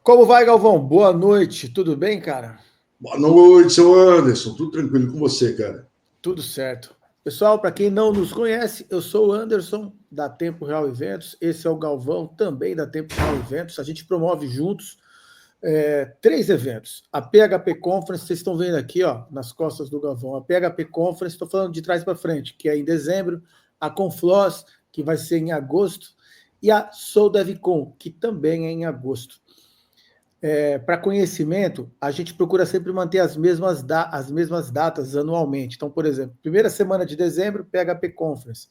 Como vai, Galvão? Boa noite, tudo bem, cara? Boa noite, seu Anderson. Tudo tranquilo com você, cara? Tudo certo. Pessoal, para quem não nos conhece, eu sou o Anderson, da Tempo Real Eventos. Esse é o Galvão, também da Tempo Real Eventos. A gente promove juntos três eventos. A PHP Conference, vocês estão vendo aqui, ó, nas costas do Galvão. A PHP Conference, estou falando de trás para frente, que é em dezembro. A Confloss, que vai ser em agosto. E a SouDevCon, que também é em agosto. Para conhecimento, a gente procura sempre manter as mesmas datas anualmente. Então, por exemplo, primeira semana de dezembro, PHP Conference.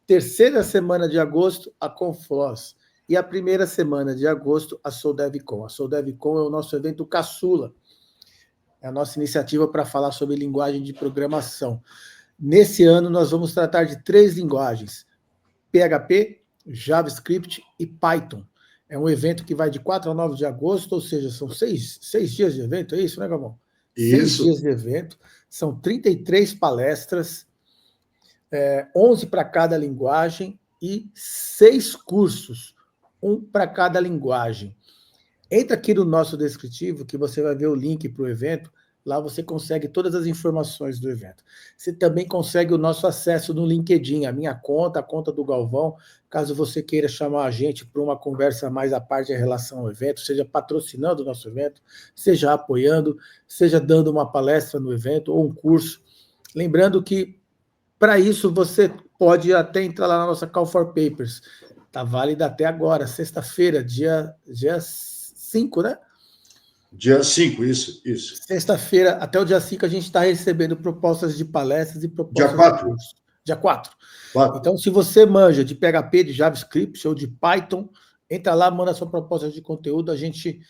Terceira semana de agosto, a Confloss. E a primeira semana de agosto, a SouDevCon. A SouDevCon é o nosso evento caçula. É a nossa iniciativa para falar sobre linguagem de programação. Nesse ano, nós vamos tratar de três linguagens: PHP, JavaScript e Python. É um evento que vai de 4 a 9 de agosto, ou seja, são seis dias de evento, é isso, né, Gabão? Isso. 6 dias de evento, são 33 palestras, 11 para cada linguagem e 6 cursos, um para cada linguagem. Entra aqui no nosso descritivo que você vai ver o link para o evento. Lá você consegue todas as informações do evento. Você também consegue o nosso acesso no LinkedIn, a minha conta, a conta do Galvão, caso você queira chamar a gente para uma conversa mais à parte em relação ao evento, seja patrocinando o nosso evento, seja apoiando, seja dando uma palestra no evento ou um curso. Lembrando que, para isso, você pode até entrar lá na nossa Call for Papers. Está válida até agora, sexta-feira, dia 5, né? Dia 5, isso. Sexta-feira, até o dia 5, a gente está recebendo propostas de palestras e propostas Dia 4. de cursos. Dia 4. Então, se você manja de PHP, de JavaScript ou de Python, entra lá, manda a sua proposta de conteúdo, a gente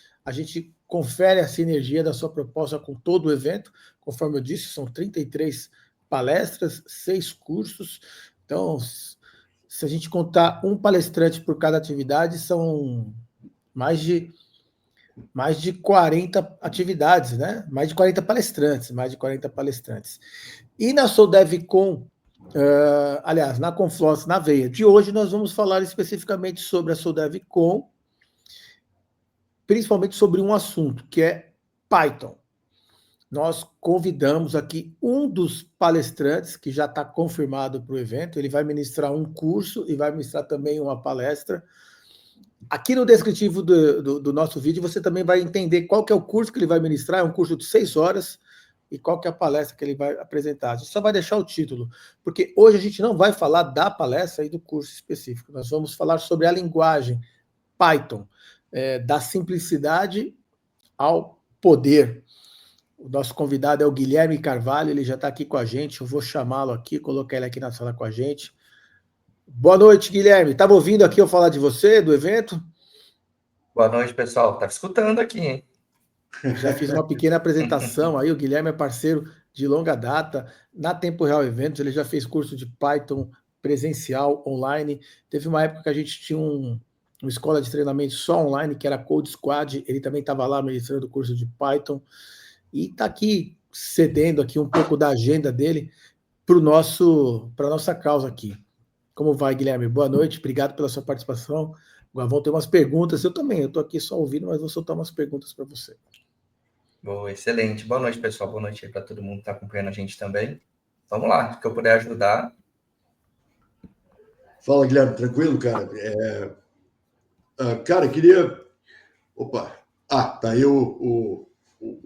confere a sinergia da sua proposta com todo o evento. Conforme eu disse, são 33 palestras, 6 cursos. Então, se a gente contar um palestrante por cada atividade, são mais de 40 atividades, né? Mais de 40 palestrantes. E na SouDevCon, aliás, na Confloss, na veia de hoje, nós vamos falar especificamente sobre a SouDevCon, principalmente sobre um assunto, que é Python. Nós convidamos aqui um dos palestrantes, que já está confirmado para o evento. Ele vai ministrar um curso e vai ministrar também uma palestra. Aqui no descritivo do nosso vídeo, você também vai entender qual que é o curso que ele vai ministrar. É um curso de 6 horas. E qual que é a palestra que ele vai apresentar. A gente só vai deixar o título, porque hoje a gente não vai falar da palestra e do curso específico. Nós vamos falar sobre a linguagem Python, da simplicidade ao poder. O nosso convidado é o Guilherme Carvalho, ele já está aqui com a gente. Eu vou chamá-lo aqui, colocar ele aqui na sala com a gente. Boa noite, Guilherme. Estava ouvindo aqui eu falar de você, do evento? Boa noite, pessoal. Estava escutando aqui, hein? Já fiz uma pequena apresentação aí. O Guilherme é parceiro de longa data. Na Tempo Real Eventos, ele já fez curso de Python presencial, online. Teve uma época que a gente tinha uma escola de treinamento só online, que era Code Squad. Ele também estava lá ministrando o curso de Python. E está aqui cedendo aqui um pouco da agenda dele para a nossa causa aqui. Como vai, Guilherme? Boa noite, obrigado pela sua participação. O Galvão tem umas perguntas, eu também, eu estou aqui só ouvindo, mas vou soltar umas perguntas para você. Boa, excelente. Boa noite, pessoal. Boa noite aí para todo mundo que está acompanhando a gente também. Vamos lá, que eu puder ajudar. Fala, Guilherme, tranquilo, cara? Cara, queria... Opa! Tá aí o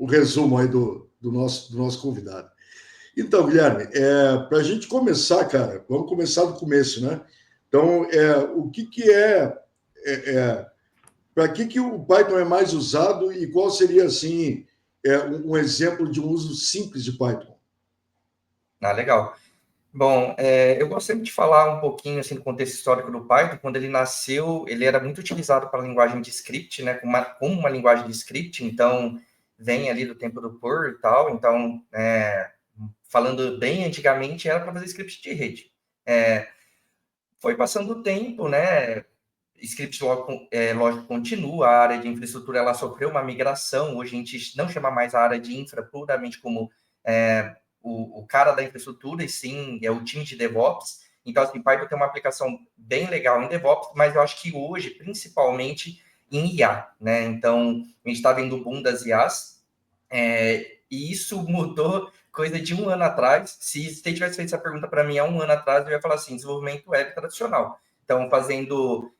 resumo aí do nosso convidado. Então, Guilherme, para a gente começar, cara, vamos começar do começo, né? Então, o que para que o Python é mais usado e qual seria, assim, um exemplo de um uso simples de Python? Legal. Bom, eu gostaria de falar um pouquinho assim, do contexto histórico do Python. Quando ele nasceu, ele era muito utilizado para a linguagem de script, né? Como uma linguagem de script, então vem ali do tempo do Perl e tal. Então, falando bem antigamente, era para fazer script de rede. Foi passando o tempo, né? Script lógico continua, a área de infraestrutura ela sofreu uma migração. Hoje a gente não chama mais a área de infra puramente como o cara da infraestrutura, e sim é o time de DevOps. Então, assim, Python tem uma aplicação bem legal em DevOps, mas eu acho que hoje, principalmente, em IA, né? Então, a gente está vendo o boom das IAs, e isso mudou coisa de um ano atrás. Se você tivesse feito essa pergunta para mim há um ano atrás, eu ia falar assim, desenvolvimento web tradicional. Então, fazendo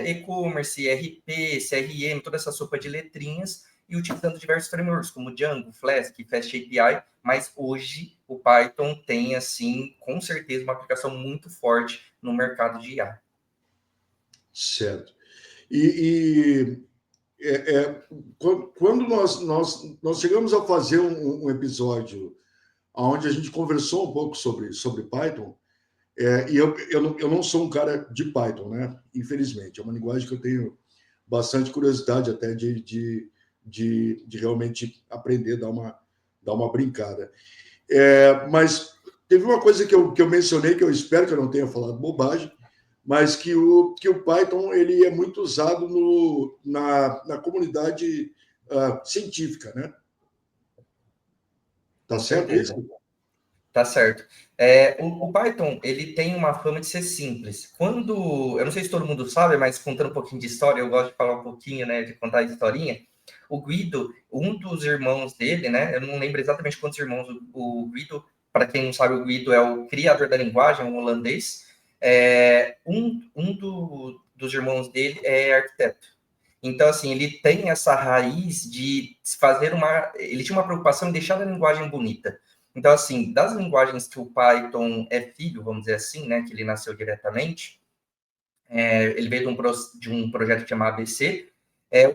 e-commerce, RP, CRM, toda essa sopa de letrinhas, e utilizando diversos frameworks, como Django, Flask, Fast API, mas hoje o Python tem, assim, com certeza, uma aplicação muito forte no mercado de IA. Certo. Quando nós chegamos a fazer um episódio onde a gente conversou um pouco sobre Python, e eu não sou um cara de Python, né? Infelizmente. É uma linguagem que eu tenho bastante curiosidade até de realmente aprender, dar uma brincada. Mas teve uma coisa que eu mencionei, que eu espero que eu não tenha falado bobagem, mas que o Python ele é muito usado na comunidade científica, né? Tá certo isso? Tá certo. O Python, ele tem uma fama de ser simples. Eu não sei se todo mundo sabe, mas contando um pouquinho de história, eu gosto de falar um pouquinho, né, de contar a historinha. O Guido, um dos irmãos dele, né, eu não lembro exatamente quantos irmãos o Guido, para quem não sabe, o Guido é o criador da linguagem, um holandês. Dos irmãos dele é arquiteto. Então, assim, ele tem essa raiz de fazer ele tinha uma preocupação em deixar a linguagem bonita. Então, assim, das linguagens que o Python é filho, vamos dizer assim, né, que ele nasceu diretamente, ele veio de um projeto chamado ABC.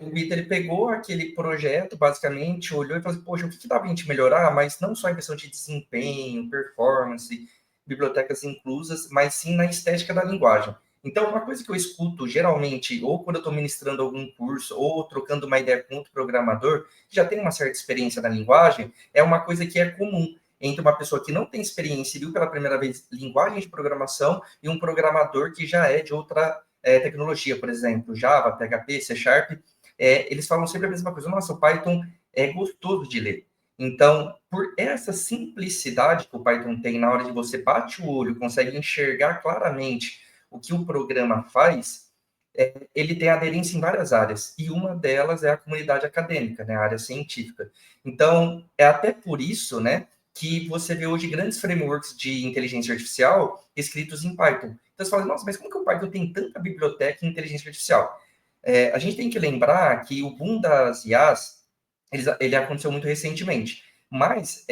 O Vitor, ele pegou aquele projeto, basicamente, olhou e falou assim, poxa, o que dá para a gente melhorar? Mas não só em questão de desempenho, performance, bibliotecas inclusas, mas sim na estética da linguagem. Então, uma coisa que eu escuto geralmente, ou quando eu estou ministrando algum curso, ou trocando uma ideia com outro programador, que já tem uma certa experiência na linguagem, é uma coisa que é comum entre uma pessoa que não tem experiência e viu pela primeira vez linguagem de programação e um programador que já é de outra tecnologia, por exemplo, Java, PHP, C Sharp, eles falam sempre a mesma coisa. Nossa, o Python é gostoso de ler. Então, por essa simplicidade que o Python tem na hora de você bate o olho, consegue enxergar claramente o que o programa faz, ele tem aderência em várias áreas, e uma delas é a comunidade acadêmica, né, a área científica. Então, é até por isso, né, que você vê hoje grandes frameworks de inteligência artificial escritos em Python. Então, você fala, nossa, mas como que o Python tem tanta biblioteca em inteligência artificial? A gente tem que lembrar que o boom das IAs, ele aconteceu muito recentemente. Mas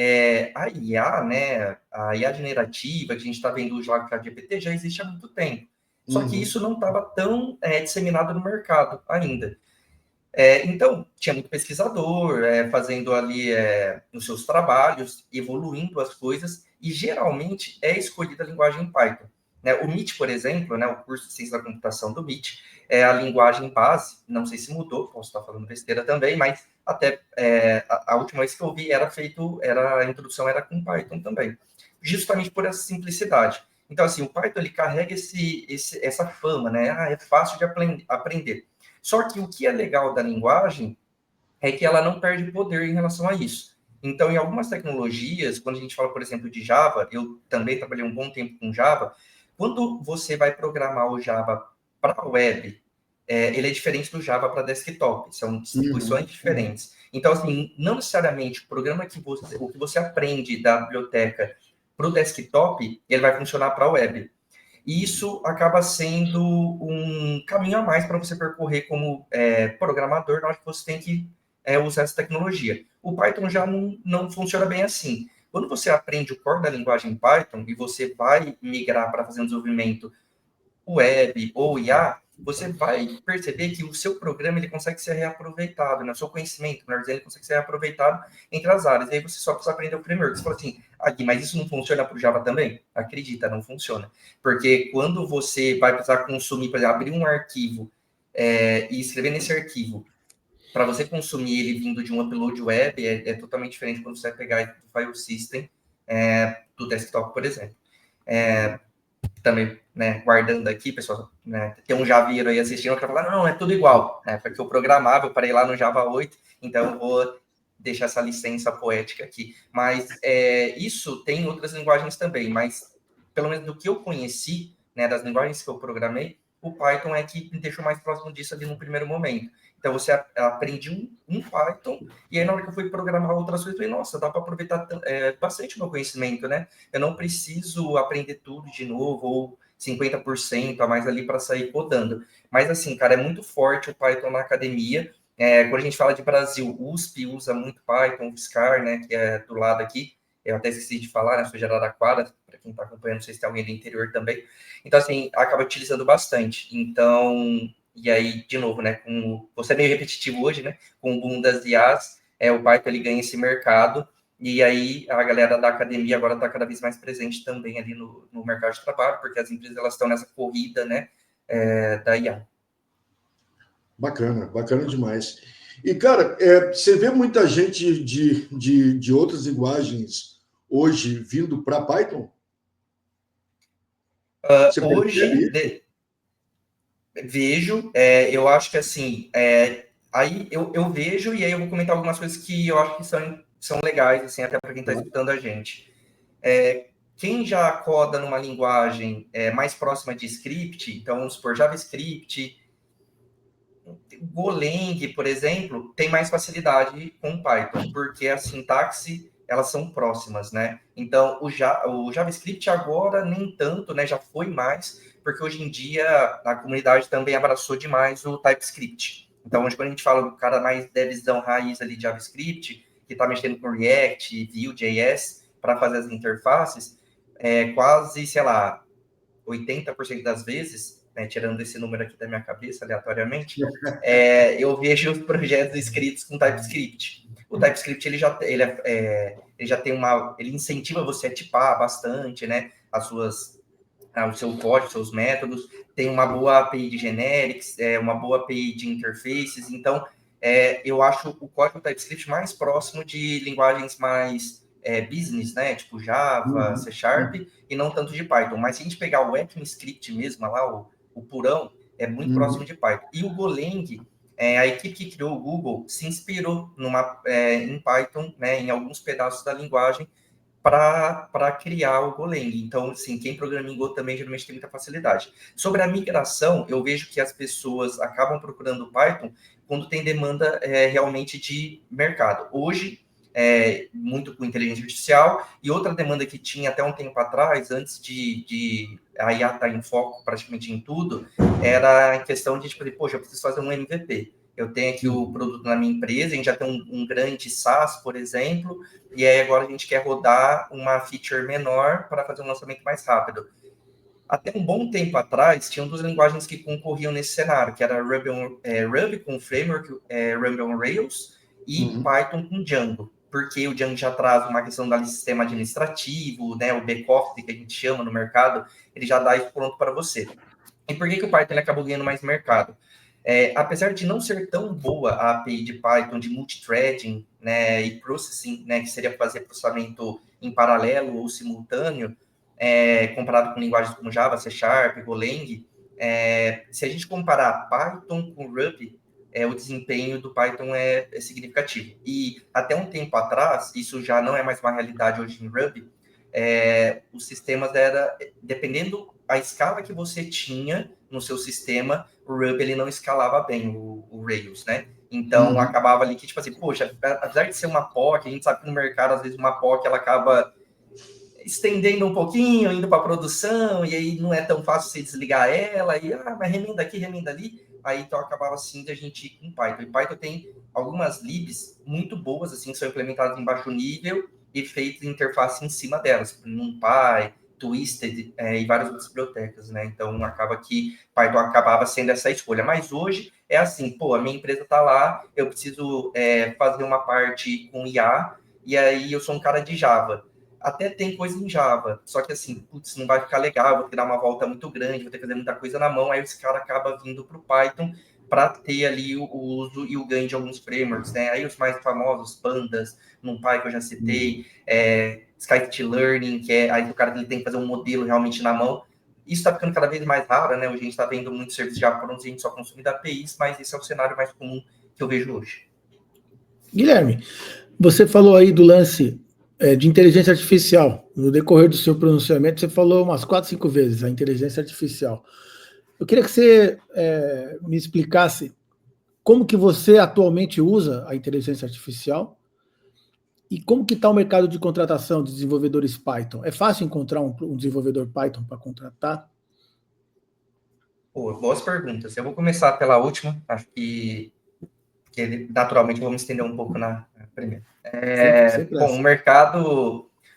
a IA, né, a IA generativa, que a gente está vendo hoje lá com a GPT, já existe há muito tempo. Só que isso não estava tão disseminado no mercado ainda. Então, tinha muito pesquisador fazendo ali os seus trabalhos, evoluindo as coisas, e geralmente é escolhida a linguagem Python. Né? O MIT, por exemplo, né, o curso de ciência da computação do MIT, é a linguagem base, não sei se mudou, posso estar falando besteira também, mas até a última vez que eu vi a introdução era com Python também, justamente por essa simplicidade. Então, assim, o Python ele carrega essa fama, né? É fácil de aprender. Só que o que é legal da linguagem é que ela não perde poder em relação a isso. Então, em algumas tecnologias, quando a gente fala, por exemplo, de Java, eu também trabalhei um bom tempo com Java, quando você vai programar o Java para a web, ele é diferente do Java para desktop, são distribuições diferentes. Então, assim, não necessariamente o que você aprende da biblioteca para o desktop, ele vai funcionar para a web. E isso acaba sendo um caminho a mais para você percorrer como programador na hora que você tem que usar essa tecnologia. O Python já não funciona bem assim. Quando você aprende o core da linguagem Python e você vai migrar para fazer um desenvolvimento web ou IA, você vai perceber que o seu programa ele consegue ser reaproveitado, né? O seu conhecimento, melhor dizendo, ele consegue ser reaproveitado entre as áreas. E aí você só precisa aprender o framework. Você fala assim, mas isso não funciona para o Java também? Acredita, não funciona. Porque quando você vai precisar consumir, por exemplo, abrir um arquivo e escrever nesse arquivo, para você consumir ele vindo de um upload web, é totalmente diferente quando você vai pegar do file system do desktop, por exemplo. Também, né, guardando aqui, pessoal, né, tem um javeiro aí assistindo que vai falar, não, é tudo igual, né, porque eu programava, eu parei lá no Java 8, então eu vou deixar essa licença poética aqui. Mas isso tem outras linguagens também, mas pelo menos do que eu conheci, né, das linguagens que eu programei, o Python é que me deixou mais próximo disso ali no primeiro momento. Então, você aprende um Python, e aí na hora que eu fui programar outras coisas, eu falei, nossa, dá para aproveitar bastante o meu conhecimento, né? Eu não preciso aprender tudo de novo, ou 50% a mais ali para sair codando. Mas, assim, cara, é muito forte o Python na academia. Quando a gente fala de Brasil, USP usa muito Python, UFSCar, né, que é do lado aqui. Eu até esqueci de falar, né, sou de Araraquara, para quem está acompanhando, não sei se tem alguém do interior também. Então, assim, acaba utilizando bastante. Então, e aí, de novo, né, você é meio repetitivo hoje, né, com o boom das IAs, o Python, ele ganha esse mercado, e aí a galera da academia agora está cada vez mais presente também ali no mercado de trabalho, porque as empresas, elas estão nessa corrida, né, da IA. Bacana, bacana demais. E, cara, você vê muita gente de outras linguagens hoje vindo para Python? Hoje, vejo, eu acho que assim, aí eu vejo e aí eu vou comentar algumas coisas que eu acho que são legais, assim, até para quem está escutando a gente. Quem já coda numa linguagem mais próxima de script, então vamos supor JavaScript, Golang, por exemplo, tem mais facilidade com Python, porque a sintaxe, elas são próximas, né? Então, o JavaScript agora nem tanto, né? Já foi mais, porque hoje em dia a comunidade também abraçou demais o TypeScript. Então, hoje quando a gente fala do cara mais devzão raiz ali de JavaScript, que está mexendo com React, Vue.js, para fazer as interfaces, quase, sei lá, 80% das vezes, né, tirando esse número aqui da minha cabeça, aleatoriamente, eu vejo os projetos escritos com TypeScript. O TypeScript, ele já tem ele incentiva você a tipar bastante, né, o seu código, seus métodos, tem uma boa API de generics, uma boa API de interfaces, então, eu acho o código TypeScript mais próximo de linguagens mais business, né, tipo Java, C Sharp, e não tanto de Python. Mas se a gente pegar o ECMAScript mesmo, lá, o purão, é muito próximo de Python. E o Golang, a equipe que criou o Google se inspirou em Python, né, em alguns pedaços da linguagem, para criar o Golang. Então, assim, quem programa em Go também geralmente tem muita facilidade. Sobre a migração, eu vejo que as pessoas acabam procurando o Python quando tem demanda realmente de mercado. Hoje, muito com inteligência artificial, e outra demanda que tinha até um tempo atrás, antes de a IA estar em foco praticamente em tudo, era a questão de, tipo, poxa, eu preciso fazer um MVP. Eu tenho aqui o produto na minha empresa, a gente já tem um grande SaaS, por exemplo, e aí agora a gente quer rodar uma feature menor para fazer um lançamento mais rápido. Até um bom tempo atrás, tinham duas linguagens que concorriam nesse cenário, que era Ruby com framework Ruby on Rails e Python com Django, porque o Django já traz uma questão do sistema administrativo, né, o back-office que a gente chama no mercado, ele já dá isso pronto para você. E por que o Python ele acabou ganhando mais mercado? Apesar de não ser tão boa a API de Python de multithreading, né, e processing, né, que seria fazer processamento em paralelo ou simultâneo, comparado com linguagens como Java, C Sharp, Golang, se a gente comparar Python com Ruby, o desempenho do Python é significativo. E até um tempo atrás, isso já não é mais uma realidade hoje em Ruby, os sistemas dependendo a escala que você tinha no seu sistema, o Ruby ele não escalava bem o Rails, né? Então, acabava ali que, tipo assim, poxa, apesar de ser uma POC, a gente sabe que no mercado, às vezes, uma POC, ela acaba estendendo um pouquinho, indo para produção, e aí não é tão fácil você desligar ela, e, mas remenda aqui, remenda ali, aí então acabava assim de a gente ir com Python. E Python tem algumas libs muito boas, assim, que são implementadas em baixo nível e feitas interface em cima delas, NumPy, Twisted e várias outras bibliotecas, né? Então, acaba que Python acabava sendo essa escolha. Mas hoje é assim, pô, a minha empresa está lá, eu preciso fazer uma parte com IA, e aí eu sou um cara de Java. Até tem coisa em Java, só que assim, putz, não vai ficar legal, vou ter que dar uma volta muito grande, vou ter que fazer muita coisa na mão, aí esse cara acaba vindo para o Python para ter ali o uso e o ganho de alguns frameworks, né? Aí os mais famosos, Pandas, NumPy, que eu já citei, Scikit-Learning, que aí o cara ele tem que fazer um modelo realmente na mão. Isso está ficando cada vez mais raro, né? Hoje a gente está vendo muitos serviços já prontos, a gente só consome da APIs, mas esse é o cenário mais comum que eu vejo hoje. Guilherme, você falou aí do lance de inteligência artificial. No decorrer do seu pronunciamento, você falou umas 4, 5 vezes a inteligência artificial. Eu queria que você me explicasse como que você atualmente usa a inteligência artificial e como que está o mercado de contratação de desenvolvedores Python. É fácil encontrar um desenvolvedor Python para contratar? Pô, boas perguntas. Eu vou começar pela última, acho que naturalmente vamos estender um pouco na primeira. Sempre Bom,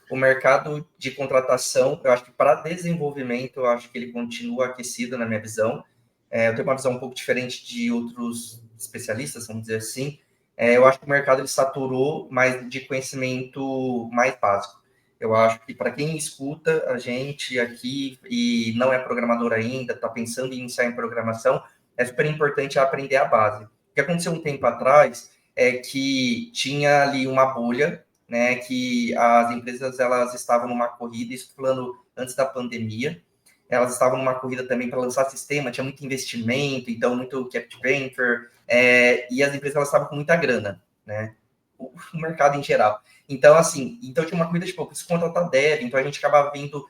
o mercado de contratação, eu acho que para desenvolvimento, eu acho que ele continua aquecido na minha visão. Eu tenho uma visão um pouco diferente de outros especialistas, vamos dizer assim. Eu acho que o mercado ele saturou mais de conhecimento mais básico. Eu acho que para quem escuta a gente aqui e não é programador ainda, está pensando em iniciar em programação, é super importante aprender a base. O que aconteceu um tempo atrás é que tinha ali uma bolha, né, que as empresas elas estavam numa corrida, isso falando antes da pandemia, elas estavam numa corrida também para lançar sistema, tinha muito investimento, então muito capital venture, e as empresas elas estavam com muita grana, né, o mercado em geral. Então, assim, então tinha uma corrida, tipo, preciso contratar dev, então a gente acabava vendo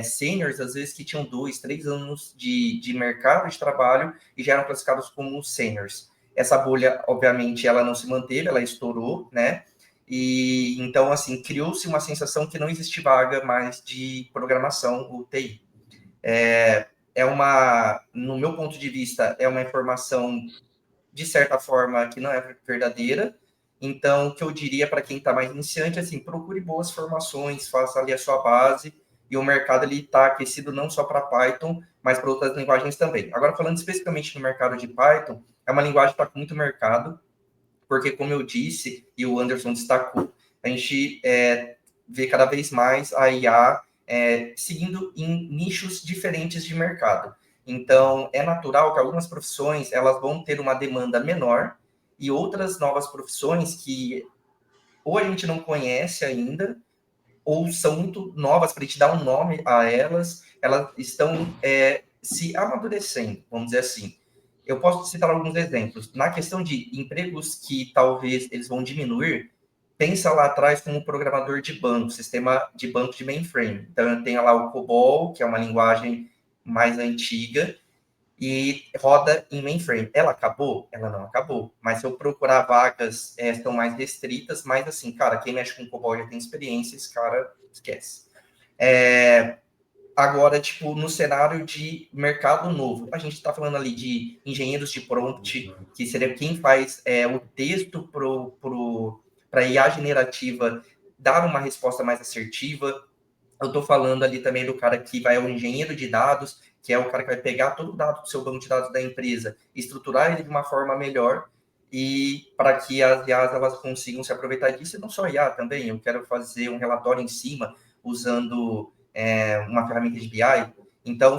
seniors, às vezes, que tinham 2, 3 anos de mercado de trabalho e já eram classificados como seniors. Essa bolha, obviamente, ela não se manteve, ela estourou, né? E então, assim, criou-se uma sensação que não existe vaga mais de programação, o TI. No meu ponto de vista, é uma informação, de certa forma, que não é verdadeira. Então, o que eu diria para quem está mais iniciante, assim, procure boas formações, faça ali a sua base, e o mercado está aquecido não só para Python, mas para outras linguagens também. Agora, falando especificamente no mercado de Python, é uma linguagem que está com muito mercado, porque, como eu disse, e o Anderson destacou, a gente vê cada vez mais a IA seguindo em nichos diferentes de mercado. Então, é natural que algumas profissões elas vão ter uma demanda menor e outras novas profissões que ou a gente não conhece ainda, ou são muito novas para a gente dar um nome a elas, elas estão se amadurecendo, vamos dizer assim. Eu posso citar alguns exemplos. Na questão de empregos que talvez eles vão diminuir, pensa lá atrás como programador de banco, sistema de banco de mainframe. Então, tem lá o COBOL, que é uma linguagem mais antiga, e roda em mainframe. Ela acabou? Ela não acabou. Mas se eu procurar vagas, estão mais restritas, mas assim, cara, quem mexe com COBOL já tem experiência, esse cara esquece. Agora, tipo, no cenário de mercado novo, a gente está falando ali de engenheiros de prompt, que seria quem faz o texto para a IA generativa dar uma resposta mais assertiva. Eu estou falando ali também do cara que vai ao engenheiro de dados, que é o cara que vai pegar todo o dado do seu banco de dados da empresa, estruturar ele de uma forma melhor e para que as IAs elas consigam se aproveitar disso, e não só IA também. Eu quero fazer um relatório em cima usando uma ferramenta de BI. Então,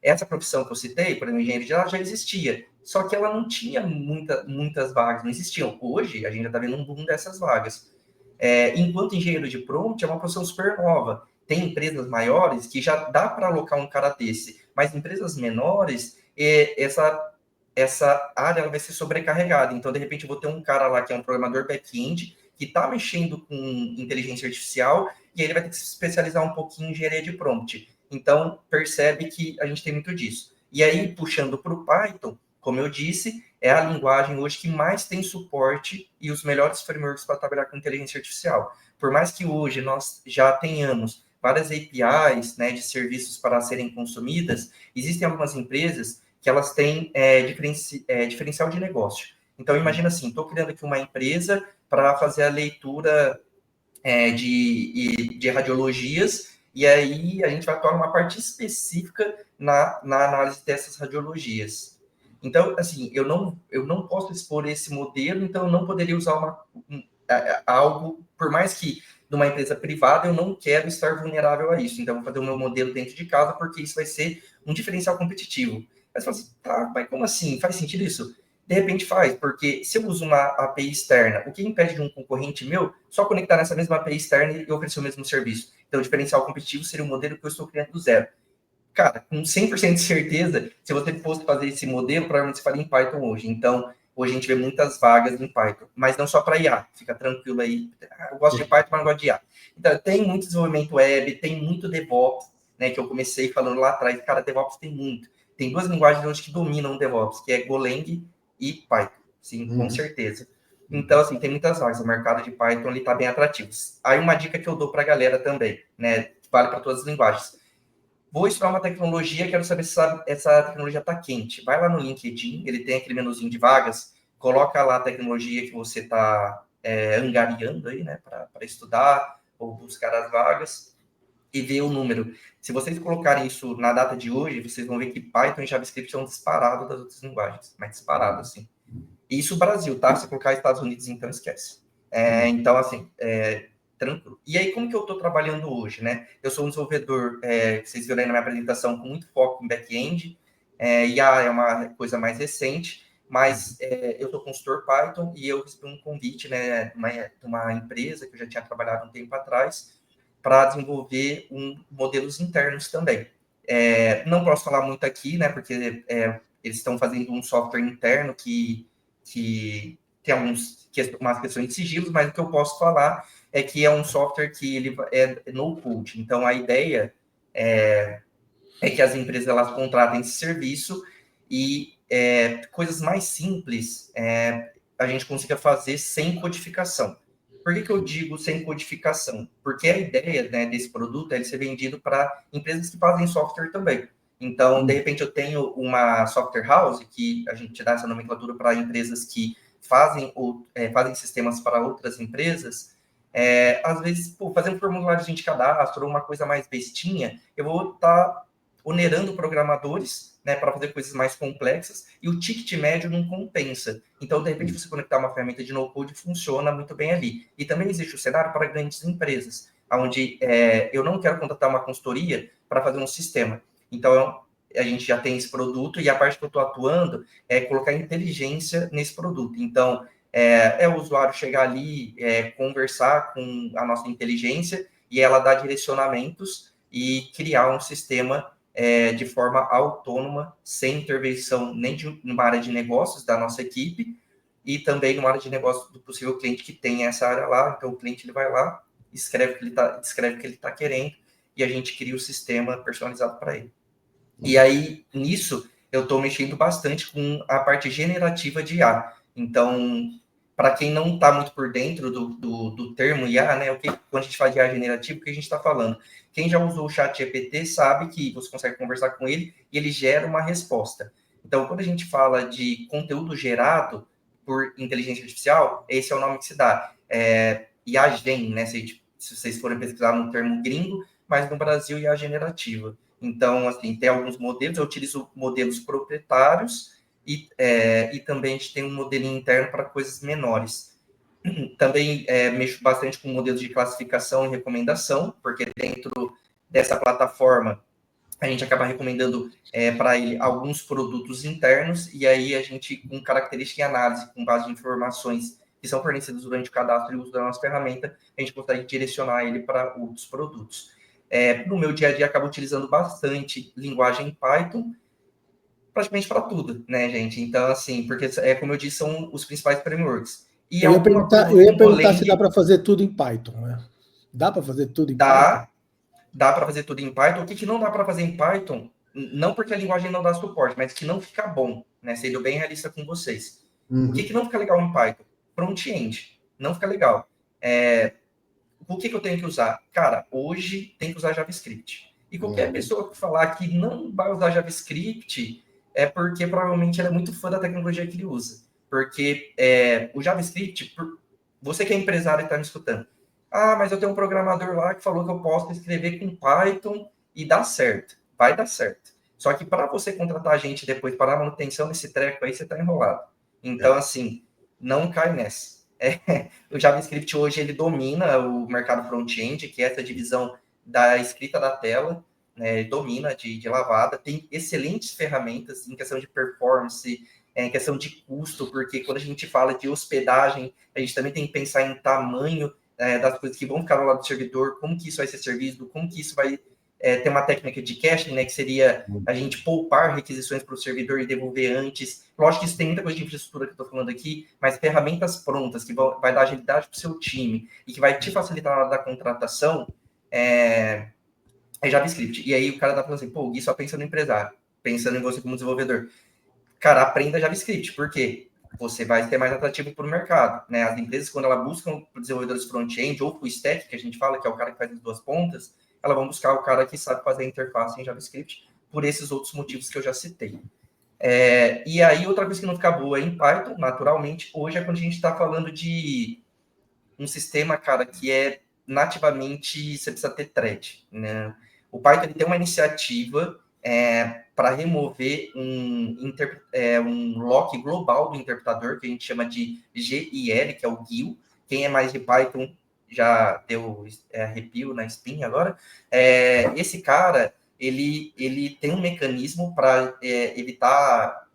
essa profissão que eu citei, por exemplo, engenheiro de dados, já existia, só que ela não tinha muitas vagas, não existiam. Hoje, a gente já está vendo um boom dessas vagas. Enquanto engenheiro de prompt é uma profissão super nova. Tem empresas maiores que já dá para alocar um cara desse, mas empresas menores, essa área ela vai ser sobrecarregada. Então, de repente, eu vou ter um cara lá que é um programador back-end, que está mexendo com inteligência artificial, e aí ele vai ter que se especializar um pouquinho em engenharia de prompt. Então, percebe que a gente tem muito disso. E aí, puxando para o Python, como eu disse, é a linguagem hoje que mais tem suporte e os melhores frameworks para trabalhar com inteligência artificial. Por mais que hoje nós já tenhamos várias APIs, né, de serviços para serem consumidas, existem algumas empresas que elas têm diferencial de negócio. Então, imagina assim, estou criando aqui uma empresa para fazer a leitura de radiologias, e aí a gente vai atuar numa parte específica na análise dessas radiologias. Então, assim, eu não posso expor esse modelo, então eu não poderia usar algo, por mais que numa empresa privada, eu não quero estar vulnerável a isso. Então, eu vou fazer o meu modelo dentro de casa, porque isso vai ser um diferencial competitivo. Mas você fala assim, tá, mas como assim? Faz sentido isso? De repente faz, porque se eu uso uma API externa, o que impede de um concorrente meu só conectar nessa mesma API externa e oferecer o mesmo serviço? Então, o diferencial competitivo seria um modelo que eu estou criando do zero. Cara, com 100% de certeza, se você fosse fazer esse modelo, provavelmente você faria em Python hoje. Então, hoje a gente vê muitas vagas em Python, mas não só para IA. Fica tranquilo aí. Eu gosto de Python, mas não gosto de IA. Então, tem muito desenvolvimento web, tem muito DevOps, né, que eu comecei falando lá atrás. Cara, DevOps tem muito. Tem duas linguagens hoje que dominam o DevOps, que é Golang e Python. Sim, com certeza. Então, assim, tem muitas vagas. O mercado de Python está bem atrativo. Aí uma dica que eu dou para a galera também, né? Que vale para todas as linguagens. Vou estudar uma tecnologia, quero saber se essa tecnologia está quente. Vai lá no LinkedIn, ele tem aquele menuzinho de vagas, coloca lá a tecnologia que você está angariando aí, né? Para estudar ou buscar as vagas e ver o número. Se vocês colocarem isso na data de hoje, vocês vão ver que Python e JavaScript são disparados das outras linguagens, mas disparado, assim. Isso Brasil, tá? Se colocar Estados Unidos, então esquece. Então, assim, tranquilo. E aí, como que eu estou trabalhando hoje, né? Eu sou um desenvolvedor, vocês viram aí na minha apresentação, com muito foco em back-end, IA é uma coisa mais recente, mas eu sou consultor Python e eu recebi um convite, né, de uma empresa que eu já tinha trabalhado um tempo atrás, para desenvolver modelos internos também. Não posso falar muito aqui, né, porque eles estão fazendo um software interno que tem umas questões de sigilos, mas o que eu posso falar é que é um software que ele é no-code. Então, a ideia é que as empresas elas contratem esse serviço e coisas mais simples a gente consiga fazer sem codificação. Por que eu digo sem codificação? Porque a ideia, né, desse produto é ele ser vendido para empresas que fazem software também. Então, de repente, eu tenho uma software house, que a gente dá essa nomenclatura para empresas que fazem sistemas para outras empresas. Às vezes, fazer um formulário de cadastro ou uma coisa mais bestinha, eu vou estar onerando programadores, né, para fazer coisas mais complexas, e o ticket médio não compensa. Então, de repente, você conectar uma ferramenta de no-code funciona muito bem ali. E também existe o cenário para grandes empresas, onde eu não quero contratar uma consultoria para fazer um sistema. Então, a gente já tem esse produto, e a parte que eu estou atuando é colocar inteligência nesse produto. Então, o usuário chegar ali, conversar com a nossa inteligência, e ela dar direcionamentos e criar um sistema de forma autônoma, sem intervenção nem de uma área de negócios da nossa equipe, e também numa área de negócio do possível cliente que tem essa área lá. Então, o cliente ele vai lá, escreve o que ele está querendo, e a gente cria o sistema personalizado para ele. E aí, nisso, eu estou mexendo bastante com a parte generativa de IA. Então, para quem não está muito por dentro do termo IA, né, quando a gente fala de IA generativa, o que a gente está falando? Quem já usou o chat GPT sabe que você consegue conversar com ele e ele gera uma resposta. Então, quando a gente fala de conteúdo gerado por inteligência artificial, esse é o nome que se dá. IA Gen, né, se vocês forem pesquisar no termo gringo, mas no Brasil, IA generativa. Então, assim, tem alguns modelos, eu utilizo modelos proprietários e também a gente tem um modelinho interno para coisas menores. Também mexo bastante com modelos de classificação e recomendação, porque dentro dessa plataforma a gente acaba recomendando para ele alguns produtos internos, e aí a gente, com característica e análise, com base em informações que são fornecidas durante o cadastro e o uso da nossa ferramenta, a gente consegue direcionar ele para outros produtos. No meu dia a dia, acabo utilizando bastante linguagem Python, praticamente para tudo, né, gente? Então, assim, porque, como eu disse, são os principais frameworks. E Eu ia perguntar se dá para fazer tudo em Python, né? Dá para fazer tudo em Python? Dá para fazer tudo em Python. O que não dá para fazer em Python, não porque a linguagem não dá suporte, mas que não fica bom, né? Sendo bem realista com vocês. O que não fica legal em Python? Front-end. Não fica legal. O que eu tenho que usar? Cara, hoje tem que usar JavaScript. E qualquer pessoa que falar que não vai usar JavaScript é porque provavelmente ela é muito fã da tecnologia que ele usa. Porque o JavaScript, você que é empresário e está me escutando, mas eu tenho um programador lá que falou que eu posso escrever com Python e dá certo. Vai dar certo. Só que para você contratar a gente depois para a manutenção desse treco aí, você está enrolado. Então, assim, não cai nessa. O JavaScript hoje ele domina o mercado front-end, que é essa divisão da escrita da tela, né, domina de lavada, tem excelentes ferramentas em questão de performance, em questão de custo, porque quando a gente fala de hospedagem, a gente também tem que pensar em tamanho das coisas que vão ficar no lado do servidor, como que isso vai ser servido, como que isso vai ter uma técnica de caching, né, que seria a gente poupar requisições para o servidor e devolver antes. Lógico que isso tem muita coisa de infraestrutura que eu estou falando aqui, mas ferramentas prontas, que vai dar agilidade para o seu time e que vai te facilitar na hora da contratação, é JavaScript. E aí o cara tá falando assim, pô, o Gui só pensa no empresário, pensando em você como desenvolvedor. Cara, aprenda JavaScript, por quê? você vai ser mais atrativo para o mercado, né? As empresas, quando elas buscam desenvolvedores front-end ou full stack, que a gente fala que é o cara que faz as duas pontas, elas vão buscar o cara que sabe fazer a interface em JavaScript por esses outros motivos que eu já citei. E aí, outra coisa que não fica boa em Python, naturalmente, hoje é quando a gente está falando de um sistema, cara, que é nativamente, você precisa ter thread, né? O Python ele tem uma iniciativa para remover um lock global do interpretador, que a gente chama de GIL, que é o GIL. Quem é mais de Python já deu arrepio na espinha agora. Esse cara, ele tem um mecanismo para evitar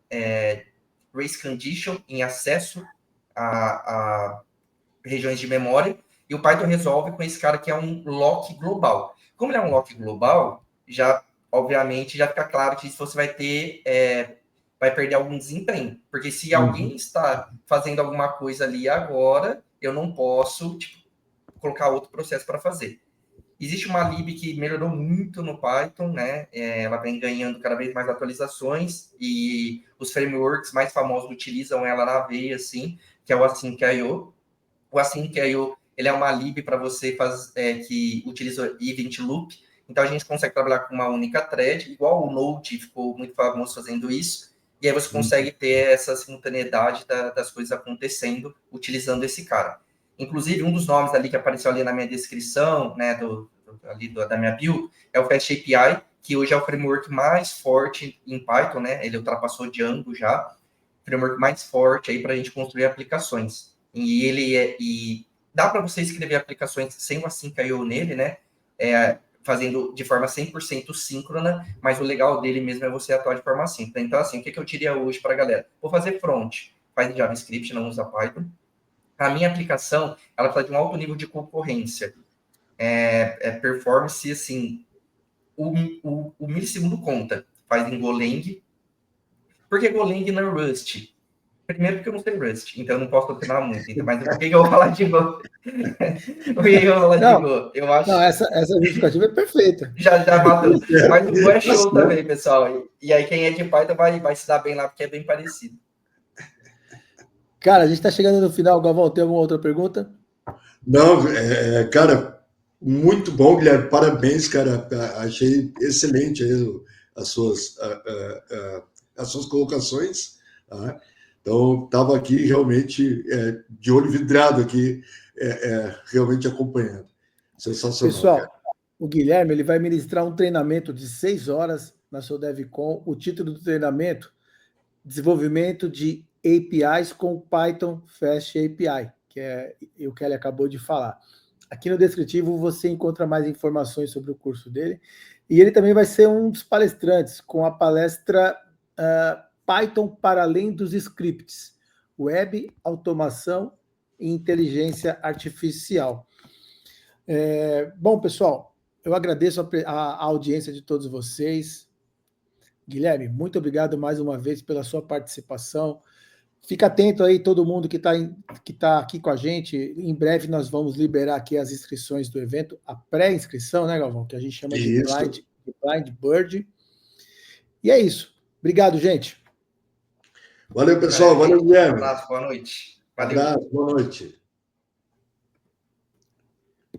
race condition em acesso a regiões de memória, e o Python resolve com esse cara que é um lock global. Como ele é um lock global, obviamente, já fica claro que você vai perder algum desempenho. Porque se alguém está fazendo alguma coisa ali agora, eu não posso colocar outro processo para fazer. Existe uma lib que melhorou muito no Python, né? Ela vem ganhando cada vez mais atualizações e os frameworks mais famosos utilizam ela na veia, assim, que é o Async.io. O Async.io, ele é uma lib para você que utiliza Event Loop. Então, a gente consegue trabalhar com uma única thread, igual o Node ficou muito famoso fazendo isso. E aí você consegue ter essa simultaneidade das coisas acontecendo utilizando esse cara. Inclusive, um dos nomes ali que apareceu ali na minha descrição, né, da minha build, é o Fast API, que hoje é o framework mais forte em Python, né? Ele ultrapassou Django já. Framework mais forte aí para a gente construir aplicações. E dá para você escrever aplicações sem o Async.io nele, né? Fazendo de forma 100% síncrona, mas o legal dele mesmo é você atuar de forma síncrona. Então, assim, o que eu diria hoje para a galera? Vou fazer front, faz JavaScript, não usa Python. A minha aplicação, ela precisa de um alto nível de concorrência. Performance, assim, o milissegundo conta. Faz em Golang. Por que Golang não é Rust? Primeiro porque eu não sei Rust, então eu não posso opinar muito. Então, mas por que eu vou falar de Go? Por que eu vou falar de Go? Eu acho... Não, essa justificativa é perfeita. Já matou. Mas o Go é show também, pessoal. E aí quem é de Python vai se dar bem lá, porque é bem parecido. Cara, a gente está chegando no final. Galvão, tem alguma outra pergunta? Não, cara, muito bom, Guilherme. Parabéns, cara. Achei excelente aí as suas colocações. Tá? Então, estava aqui realmente de olho vidrado aqui, realmente acompanhando. Sensacional. Pessoal, cara. O Guilherme ele vai ministrar um treinamento de 6 horas na sua DevCon. O título do treinamento, Desenvolvimento de APIs com Python Fast API, que é o que ele acabou de falar. Aqui no descritivo você encontra mais informações sobre o curso dele. E ele também vai ser um dos palestrantes com a palestra Python para além dos scripts, Web, Automação e Inteligência Artificial. Bom, pessoal, eu agradeço a audiência de todos vocês. Guilherme, muito obrigado mais uma vez pela sua participação. Fica atento aí, todo mundo que tá aqui com a gente. Em breve nós vamos liberar aqui as inscrições do evento, a pré-inscrição, né, Galvão? Que a gente chama de Blind Bird. E é isso. Obrigado, gente. Valeu, pessoal. Valeu, Guilherme. Um abraço, boa noite. Valeu. Um abraço, boa noite.